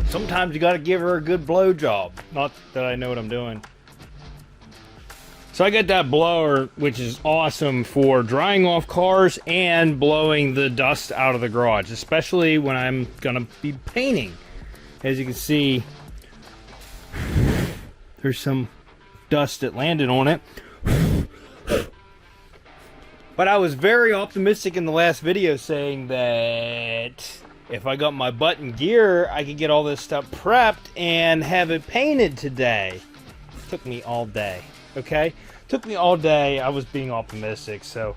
Sometimes you gotta give her a good blow job. Not that I know what I'm doing. So I got that blower, which is awesome for drying off cars and blowing the dust out of the garage, especially when I'm gonna be painting. As you can see, there's some dust that landed on it. But I was very optimistic in the last video saying that if I got my butt in gear, I could get all this stuff prepped and have it painted today. Took me all day, okay? Took me all day. I was being optimistic, so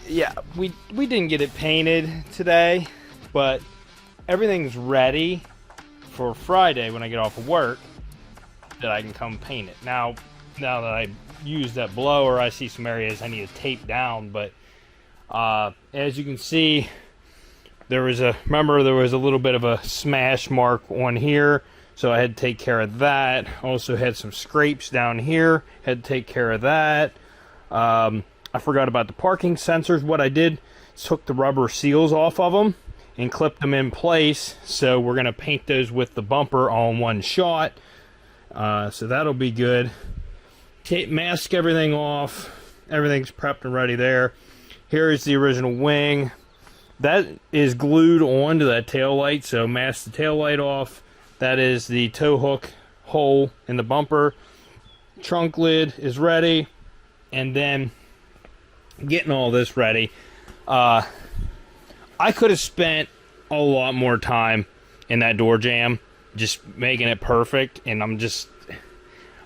yeah, we didn't get it painted today, but everything's ready for Friday when I get off of work that I can come paint it. Now that I used that blower, I see some areas I need to tape down, but as you can see, there was a little bit of a smash mark on here, so I had to take care of that. Also had some scrapes down here, had to take care of that. I forgot about the parking sensors. What I did is took the rubber seals off of them and clipped them in place, so we're going to paint those with the bumper all in one shot. So that'll be good. Mask everything off. Everything's prepped and ready there. Here is the original wing. That is glued onto that tail light, so mask the tail light off. That is the tow hook hole in the bumper. Trunk lid is ready. And then getting all this ready. I could have spent a lot more time in that door jamb, just making it perfect, and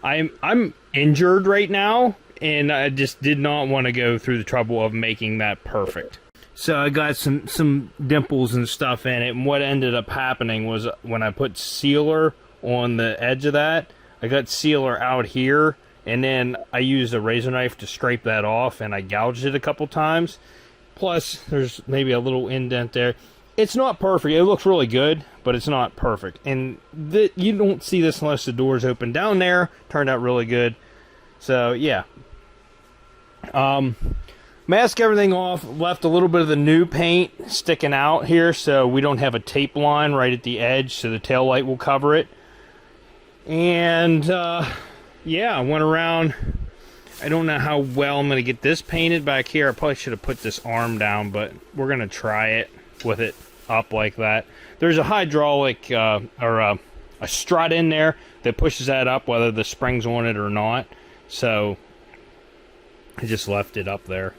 I'm injured right now, and I just did not want to go through the trouble of making that perfect. So I got some dimples and stuff in it, and what ended up happening was when I put sealer on the edge of that, I got sealer out here, and then I used a razor knife to scrape that off, and I gouged it a couple times. Plus, there's maybe a little indent there. It's not perfect. It looks really good, but it's not perfect. And you don't see this unless the door's open. Down there, turned out really good. So, yeah. Mask everything off. Left a little bit of the new paint sticking out here, so we don't have a tape line right at the edge, so the tail light will cover it. And, yeah, I went around. I don't know how well I'm going to get this painted back here. I probably should have put this arm down, but we're going to try it with it up like that. There's a hydraulic or a strut in there that pushes that up, whether the spring's on it or not. So I just left it up there.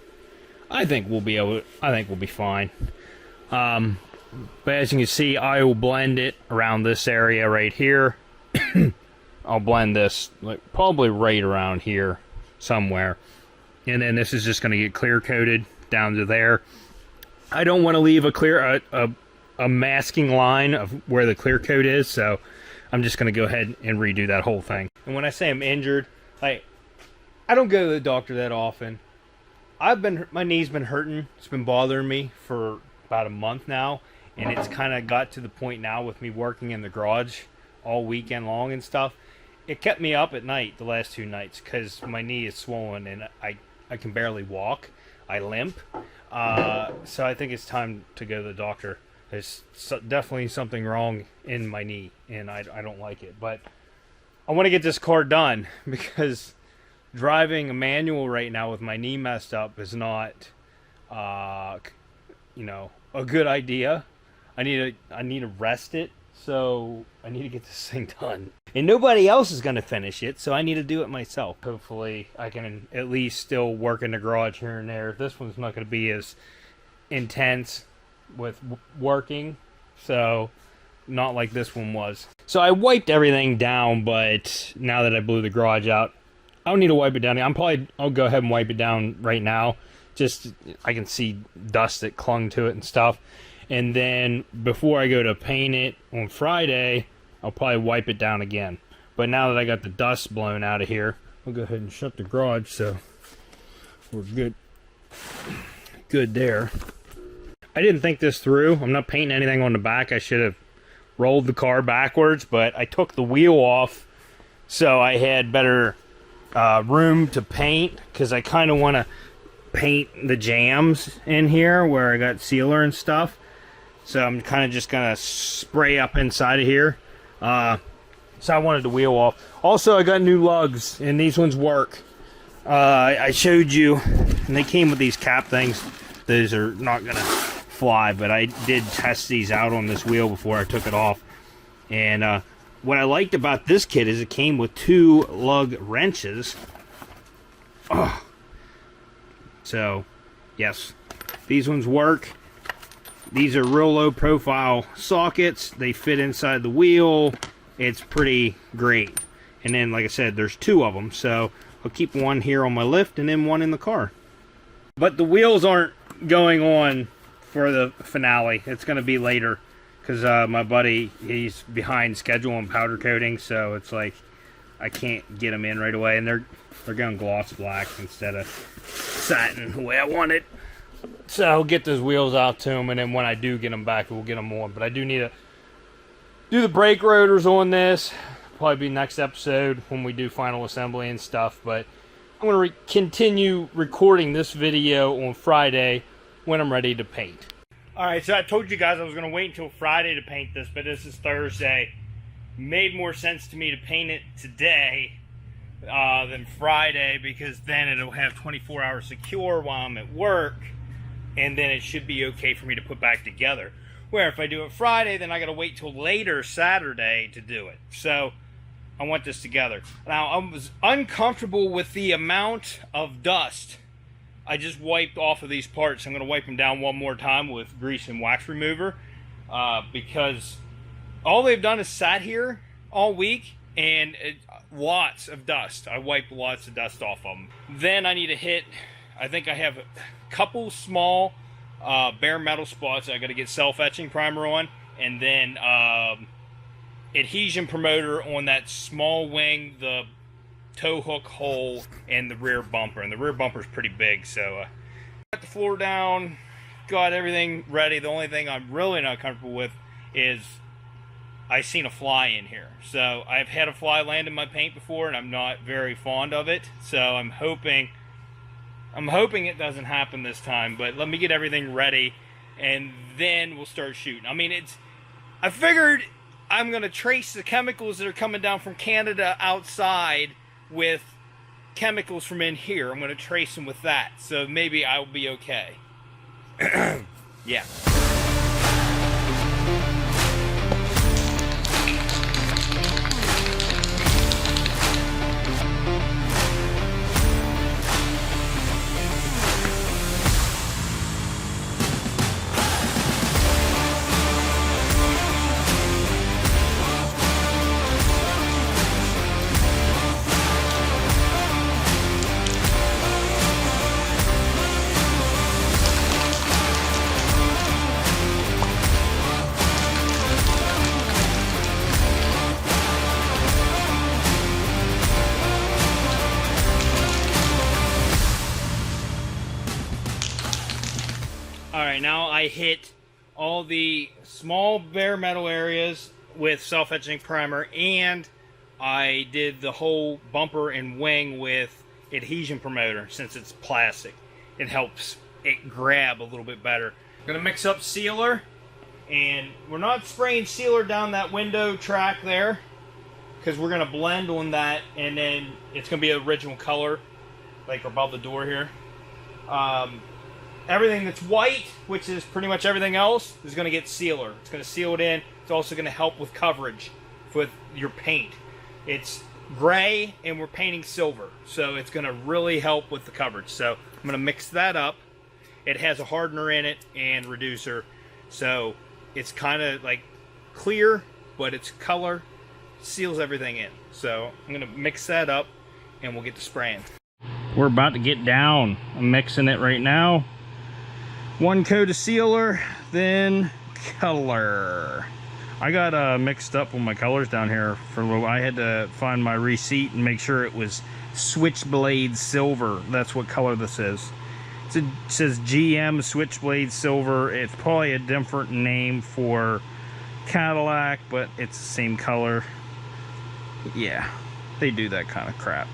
I think we'll be fine. But as you can see, I will blend it around this area right here. I'll blend this like probably right around here somewhere, and then this is just going to get clear coated down to there. I don't want to leave a masking line of where the clear coat is, so I'm just going to go ahead and redo that whole thing. And when I say I'm injured, I don't go to the doctor that often. My knee's been hurting. It's been bothering me for about a month now, and it's kind of got to the point now with me working in the garage all weekend long and stuff. It kept me up at night the last 2 nights because my knee is swollen and I can barely walk. I limp. So I think it's time to go to the doctor. There's definitely something wrong in my knee, and I don't like it. But I want to get this car done because driving a manual right now with my knee messed up is not, a good idea. I need to rest it, so I need to get this thing done. And nobody else is going to finish it, so I need to do it myself. Hopefully, I can at least still work in the garage here and there. This one's not going to be as intense with working, so not like this one was. So I wiped everything down, but now that I blew the garage out, I don't need to wipe it down. I'll go ahead and wipe it down right now. Just, I can see dust that clung to it and stuff. And then before I go to paint it on Friday, I'll probably wipe it down again. But now that I got the dust blown out of here, I'll go ahead and shut the garage so we're good there. I didn't think this through. I'm not painting anything on the back. I should have rolled the car backwards, but I took the wheel off so I had better room to paint, because I kind of want to paint the jams in here where I got sealer and stuff. So I'm kind of just going to spray up inside of here. So I wanted to wheel off. Also, I got new lugs, and these ones work. I showed you, and they came with these cap things. Those are not gonna fly, but I did test these out on this wheel before I took it off. And what I liked about this kit is it came with 2 lug wrenches. Oh. So, yes, these ones work. These are real low profile sockets. They fit inside the wheel. It's pretty great. And then, like I said, there's 2 of them. So I'll keep one here on my lift and then one in the car. But the wheels aren't going on for the finale. It's going to be later because my buddy, he's behind schedule on powder coating. So it's like I can't get them in right away. And they're going gloss black instead of satin the way I want it. So I'll get those wheels out to them, and then when I do get them back, we'll get them on. But I do need to do the brake rotors on this. Probably be next episode when we do final assembly and stuff. But I'm going to continue recording this video on Friday when I'm ready to paint. Alright, so I told you guys I was going to wait until Friday to paint this, but this is Thursday. Made more sense to me to paint it today than Friday, because then it'll have 24-hour secure while I'm at work, and then it should be okay for me to put back together. Where if I do it Friday, then I gotta wait till later Saturday to do it. So I want this together. Now, I was uncomfortable with the amount of dust I just wiped off of these parts. I'm gonna wipe them down one more time with grease and wax remover, because all they've done is sat here all week, and lots of dust. I wiped lots of dust off of them. Then I need to hit, I think I have a couple small bare metal spots I got to get self-etching primer on, and then adhesion promoter on that small wing, the tow hook hole, and the rear bumper. And the rear bumper is pretty big, so got the floor down, got everything ready. The only thing I'm really not comfortable with is I seen a fly in here. So I've had a fly land in my paint before, and I'm not very fond of it. So I'm hoping it doesn't happen this time. But let me get everything ready, and then we'll start shooting. I mean, I figured I'm gonna trace the chemicals that are coming down from Canada outside with chemicals from in here. I'm gonna trace them with that. So maybe I'll be okay. Yeah. Alright, now I hit all the small bare metal areas with self-etching primer, and I did the whole bumper and wing with adhesion promoter. Since it's plastic, it helps it grab a little bit better. I'm going to mix up sealer, and we're not spraying sealer down that window track there because we're going to blend on that, and then it's going to be original color like above the door here. Everything that's white, which is pretty much everything else, is going to get sealer. It's going to seal it in. It's also going to help with coverage with your paint. It's gray, and we're painting silver, so it's going to really help with the coverage. So I'm going to mix that up. It has a hardener in it and reducer, so it's kind of like clear, but it's color, seals everything in. So I'm going to mix that up, and we'll get to spraying. We're about to get down. I'm mixing it right now. One coat of sealer, then color. I got mixed up with my colors down here for a little. I had to find my receipt and make sure it was Switchblade Silver. That's what color this is. It says GM Switchblade Silver. It's probably a different name for Cadillac, but it's the same color. Yeah, they do that kind of crap.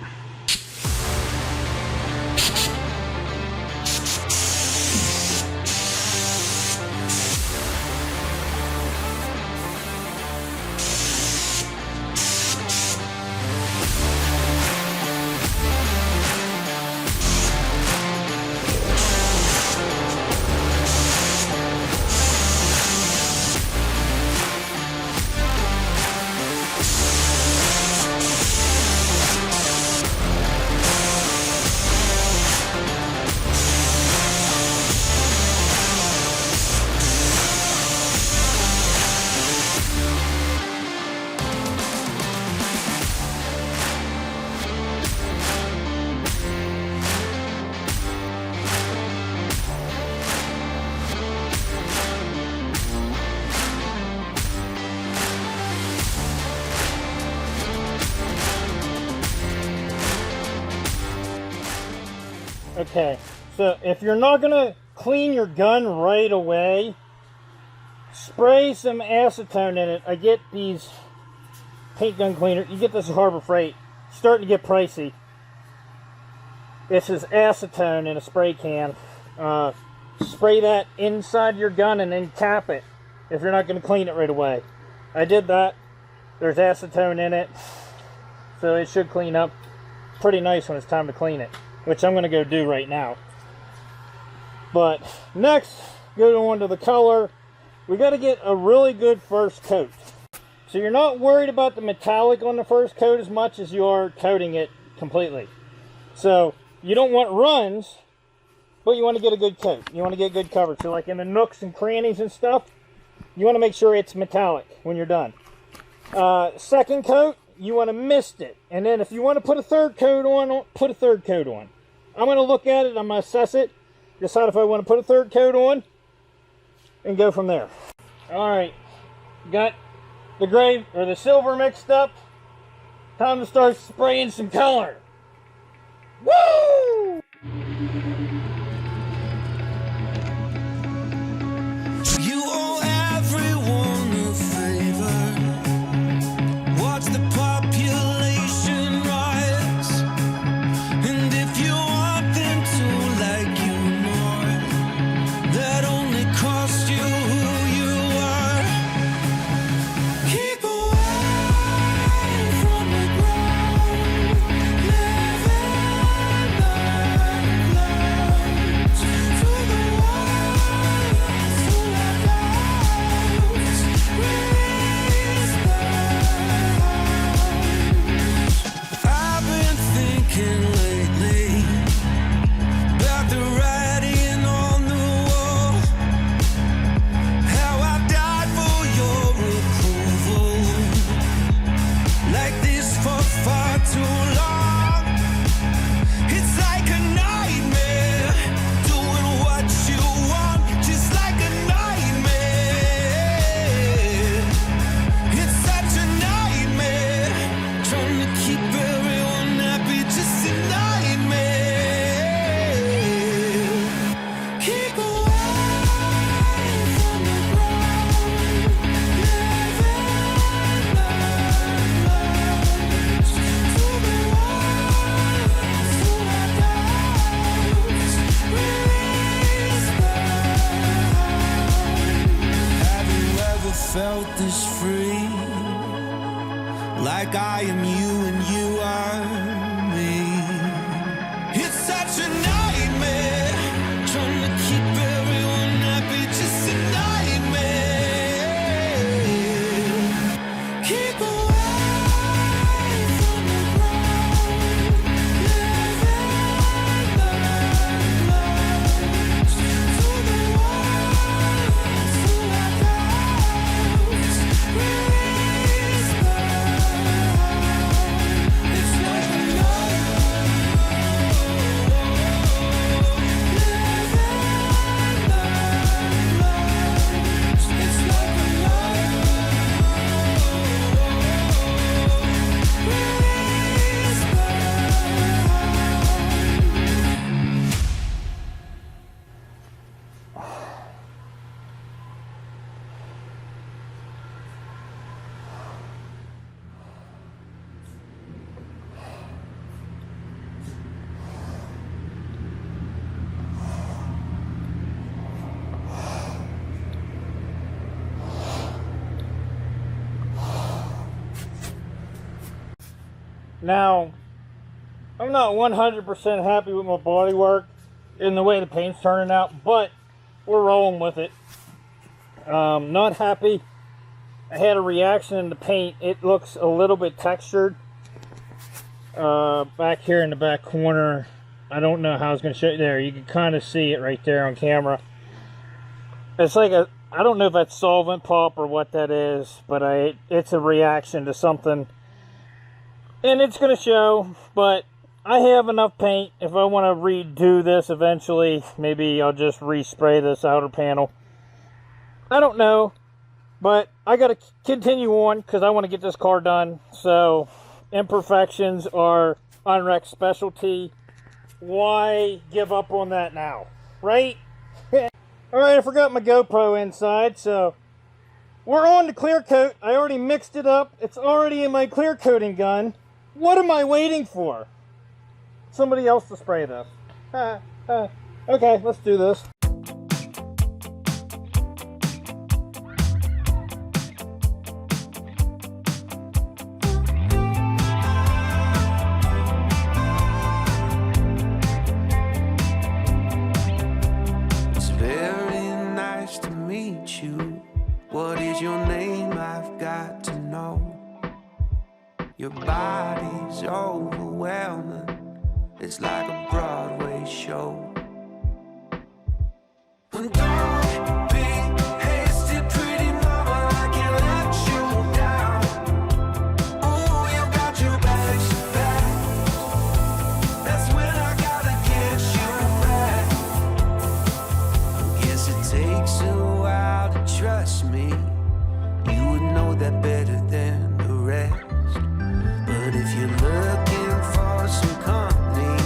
Okay, so if you're not gonna clean your gun right away, spray some acetone in it. I get these paint gun cleaner. You get this at Harbor Freight. It's starting to get pricey. This is acetone in a spray can. Spray that inside your gun and then cap it if you're not going to clean it right away. I did that. There's acetone in it, so it should clean up pretty nice when it's time to clean it, which I'm going to go do right now. But next, go on to the color. We got to get a really good first coat. So you're not worried about the metallic on the first coat as much as you are coating it completely. So you don't want runs, but you want to get a good coat. You want to get good coverage. So like in the nooks and crannies and stuff, you want to make sure it's metallic when you're done. Second coat, you want to mist it. And then if you want to put a third coat on, put a third coat on. I'm going to look at it, I'm going to assess it, decide if I want to put a third coat on, and go from there. Alright, got the gray or the silver mixed up. Time to start spraying some color. Woo! You owe everyone a favor. Watch the population rise. And if you want them to like you more, that only costs you who you are. Keep away from the ground. Live in the clouds. To the ones who are doubts. Release the hounds. I've been thinking lately about the writing on the wall. How I died for your approval. Like this for far too long. It's like a nightmare. Doing what you want, just like a nightmare. It's such a nightmare. Trying to keep everyone happy, just a nightmare. Keep away from the ground. Live in the clouds. To the ones who are doubts. Release the hounds. Have you ever felt this free? Like I am you and you are me. It's such a nightmare. Trying to keep everyone happy, just a nightmare. Keep away from the ground. Live in the clouds. To the ones who are doubts. Release the hounds. It's like a live in the clouds. It's like a release the hounds. Now, I'm not 100% happy with my body work in the way the paint's turning out, but we're rolling with it. Not happy. I had a reaction in the paint. It looks a little bit textured. Back here in the back corner, I don't know how I was going to show you there. You can kind of see it right there on camera. It's like a, I don't know if that's solvent pop or what that is, but it's a reaction to something. And it's going to show, but I have enough paint. If I want to redo this eventually, maybe I'll just respray this outer panel. I don't know, but I got to continue on because I want to get this car done. So imperfections are Unwrecked specialty. why give up on that now, right? Alright, I forgot my GoPro inside, so we're on the clear coat. I already mixed it up. It's already in my clear coating gun. What am I waiting for? Somebody else to spray this. Okay, let's do this. It's very nice to meet you. What is your name? I've got to know. Your body's overwhelming. It's like a Broadway show. And don't be hasty, pretty mama, I can't let you down. Oh, you got your bags back. That's when I gotta get you back. Guess it takes a while to trust me. You would know that better than the rest. But if you're looking for some company,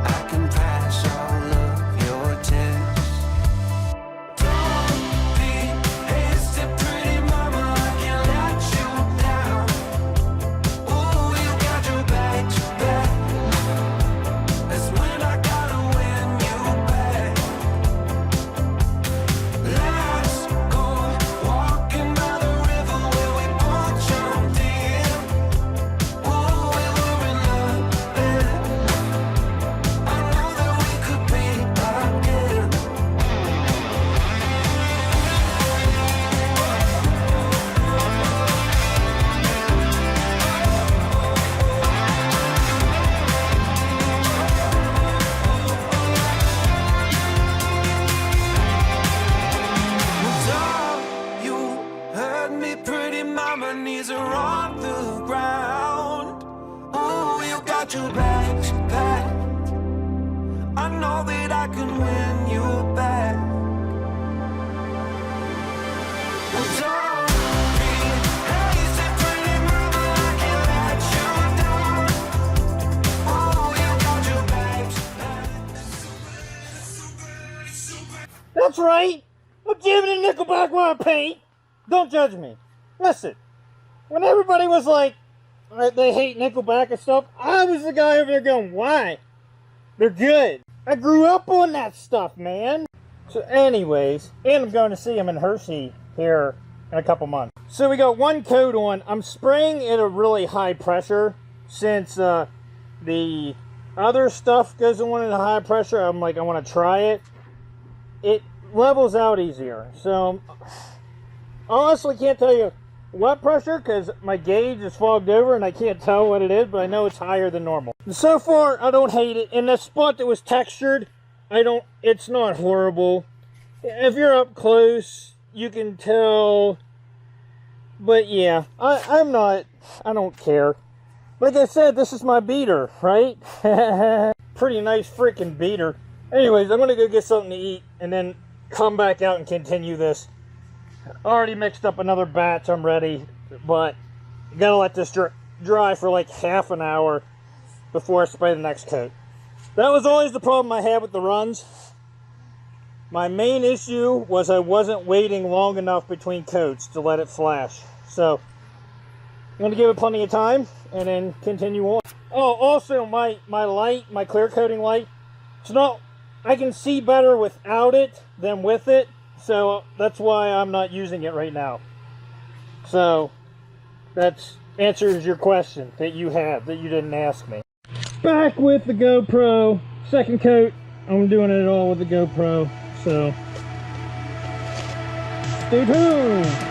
I can pass all of your tests. Don't be hasty, pretty mama, I can't let you down. Oh, you got your back to back. That's when I gotta win you back. Let's go walking by the river where we both jumped in. Oh, we were in love then. I know that we could be again. Don't you heard me, pretty mama, knees are on the ground. Oh, you got your bags packed. I know that I can win you back. Don't be hasty, pretty mama, I can't let you down. Oh, you got your bags packed. That's right! I'm jamming a Nickelback while I paint! Don't judge me. Listen, when everybody was like, they hate Nickelback and stuff, I was the guy over there going, why? They're good. I grew up on that stuff, man. So anyways, and I'm going to see him in Hershey here in a couple months. So we got one coat on. I'm spraying at a really high pressure since the other stuff goes on at a high pressure. I'm like, I want to try it. It levels out easier. So honestly can't tell you what pressure because my gauge is fogged over and I can't tell what it is, but I know it's higher than normal. So far I don't hate it. And the spot that was textured, it's not horrible. If you're up close you can tell, but yeah, I don't care. Like I said, this is my beater, right? Pretty nice freaking beater. Anyways, I'm gonna go get something to eat and then come back out and continue this. Already mixed up another batch, I'm ready, but gotta let this dry for like half an hour before I spray the next coat. That was always the problem I had with the runs. My main issue was I wasn't waiting long enough between coats to let it flash. So I'm gonna give it plenty of time and then continue on. Oh, also my light, my clear coating light, it's not, I can see better without it than with it, so that's why I'm not using it right now. So that answers your question that you have, that you didn't ask me. Back with the GoPro, second coat. I'm doing it all with the GoPro, so stay tuned.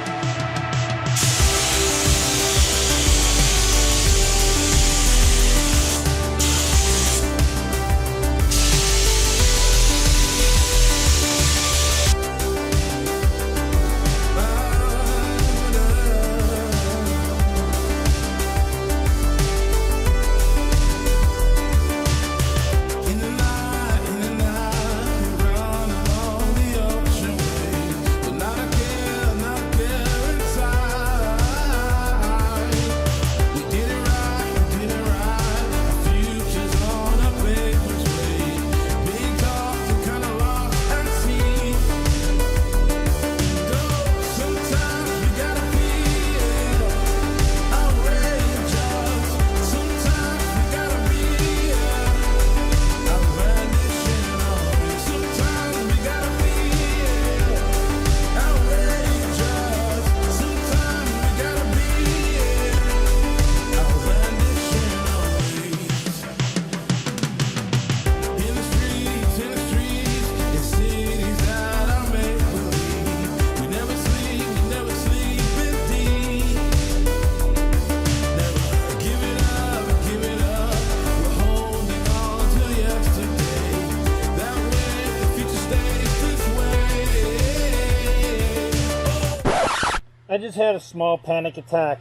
But not again, not again. just had a small panic attack.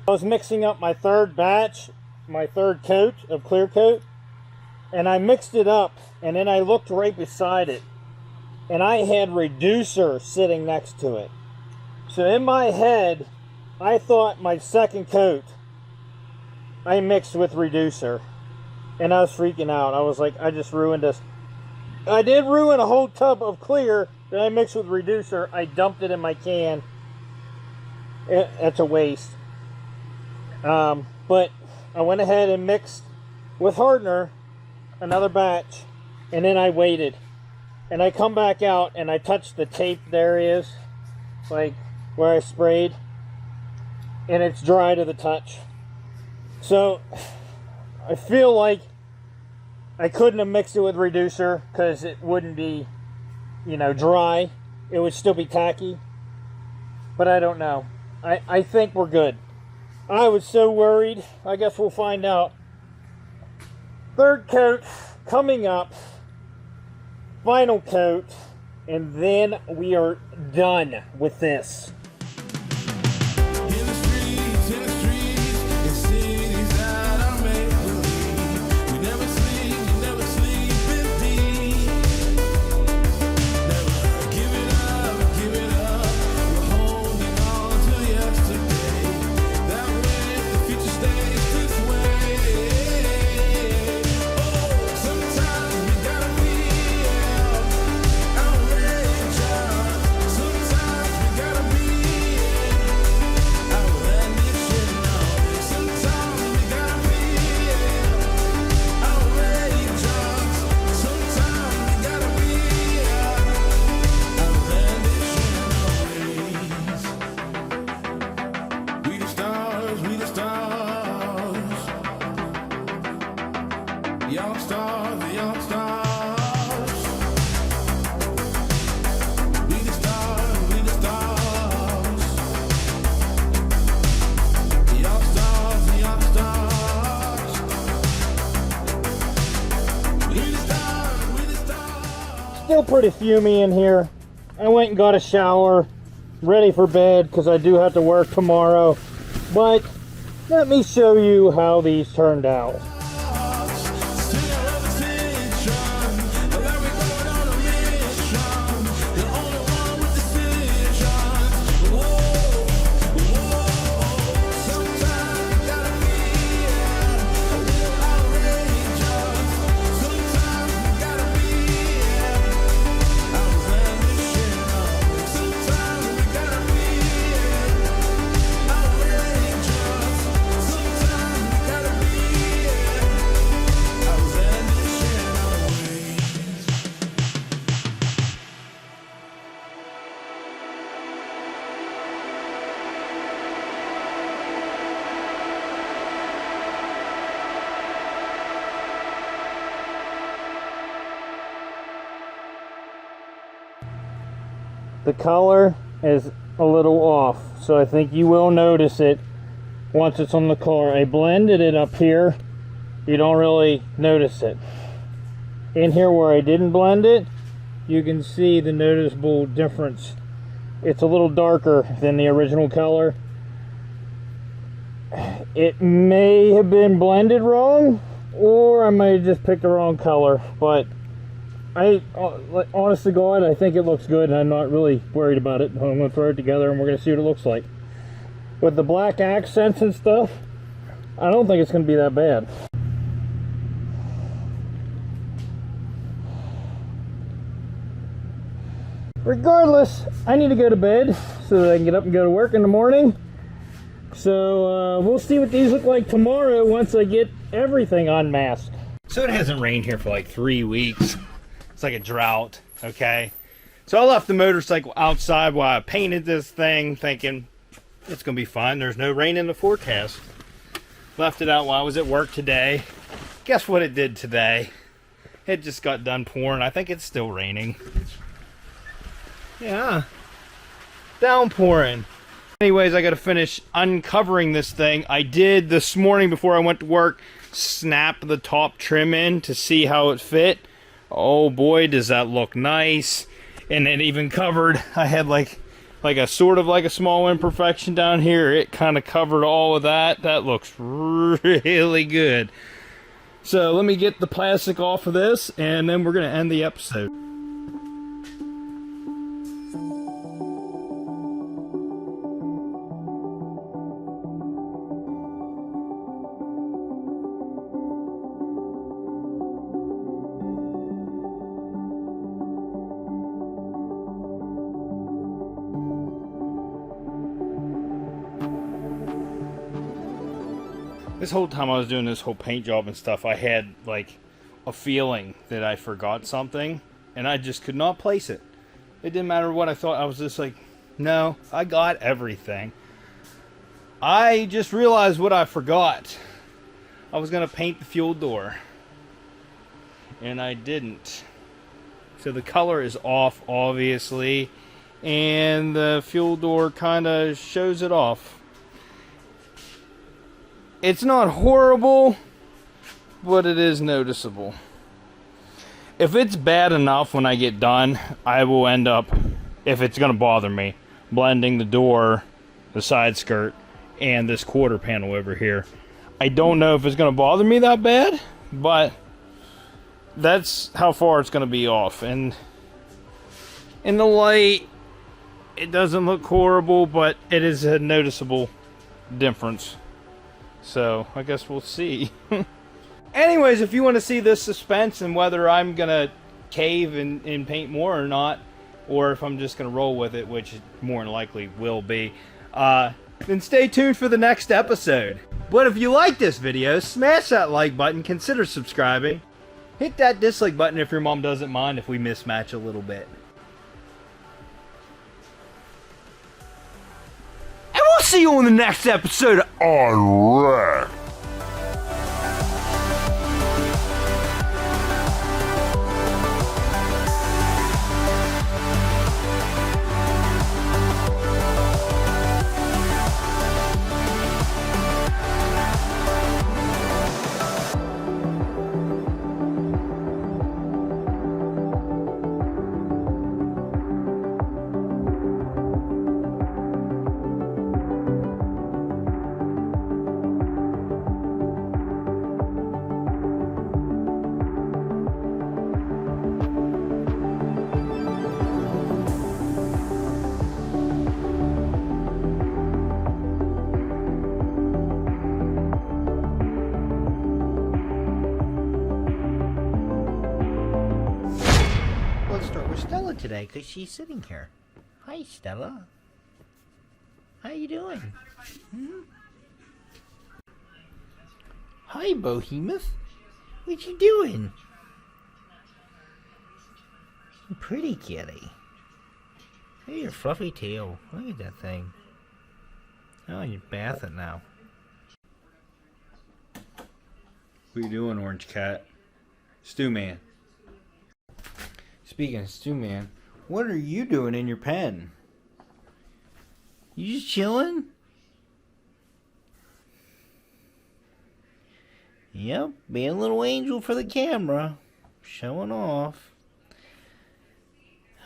I was mixing up my third batch, my third coat of clear coat, and I mixed it up, and then I looked right beside it, and I had reducer sitting next to it. So in my head, I thought my second coat I mixed with reducer, and I was freaking out. I was like, I just ruined this. I did ruin a whole tub of clear that I mixed with reducer. I dumped it in my can. It's a waste. But I went ahead and mixed with hardener another batch, and then I waited. And I come back out and I touch the taped areas, like where I sprayed, and it's dry to the touch. So I feel like I couldn't have mixed it with reducer because it wouldn't be, you know, dry. It would still be tacky. But I don't know. I think we're good. I was so worried. I guess we'll find out. Third coat coming up. Final coat. And then we are done with this. Still pretty fumey in here. I went and got a shower, ready for bed because I do have to work tomorrow. But let me show you how these turned out. The color is a little off, so I think you will notice it once it's on the car. I blended it up here. You don't really notice it. In here where I didn't blend it, you can see the noticeable difference. It's a little darker than the original color. It may have been blended wrong, or I might have just picked the wrong color, but honest to God, I think it looks good, and I'm not really worried about it. I'm going to throw it together, and we're going to see what it looks like. With the black accents and stuff, I don't think it's going to be that bad. Regardless, I need to go to bed so that I can get up and go to work in the morning. So we'll see what these look like tomorrow once I get everything unmasked. So it hasn't rained here for like 3 weeks. It's like a drought, okay? So I left the motorcycle outside while I painted this thing, thinking it's gonna be fine. There's no rain in the forecast. Left it out while I was at work today. Guess what it did today? It just got done pouring. I think it's still raining. Yeah, downpouring. Anyways, I gotta finish uncovering this thing. I did this morning before I went to work, snap the top trim in to see how it fit. Oh boy, does that look nice. And it even covered, I had like like a sort of like a small imperfection down here. It kind of covered all of that. That looks really good. So let me get the plastic off of this, and then we're going to end the episode. This whole time I was doing this whole paint job and stuff, I had like a feeling that I forgot something, and I just could not place it. It didn't matter what I thought. I was just like, no, I got everything. I just realized what I forgot. I was going to paint the fuel door, and I didn't. So the color is off, obviously, and the fuel door kind of shows it off. It's not horrible, but it is noticeable. If it's bad enough when I get done, I will end up, if it's going to bother me, blending the door, the side skirt, and this quarter panel over here. I don't know if it's going to bother me that bad, but that's how far it's going to be off. And in the light, it doesn't look horrible, but it is a noticeable difference. So, I guess we'll see. Anyways, if you want to see this suspense and whether I'm going to cave and paint more or not, or if I'm just going to roll with it, which more than likely will be, then stay tuned for the next episode. But if you like this video, smash that like button, consider subscribing. Hit that dislike button if your mom doesn't mind if we mismatch a little bit. And we'll see you on the next episode of Unwrapped. Let's start with Stella today because she's sitting here. Hi, Stella. How you doing? Hi, Behemoth. What you doing? Pretty kitty. Hey, your fluffy tail. Look at that thing. Oh, you're bathing now. What you doing, Orange Cat? Stew Man. Speaking of Stew Man, what are you doing in your pen? You just chilling? Yep, being a little angel for the camera. Showing off.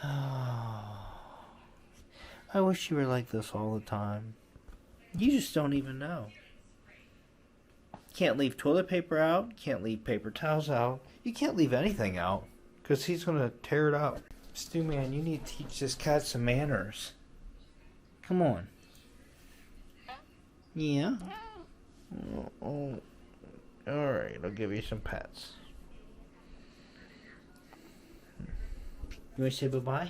I wish you were like this all the time. You just don't even know. Can't leave toilet paper out. Can't leave paper towels out. You can't leave anything out, because he's going to tear it up. Stu Man, you need to teach this cat some manners. Come on. Yeah? Oh. Alright, I'll give you some pets. You want to say bye-bye?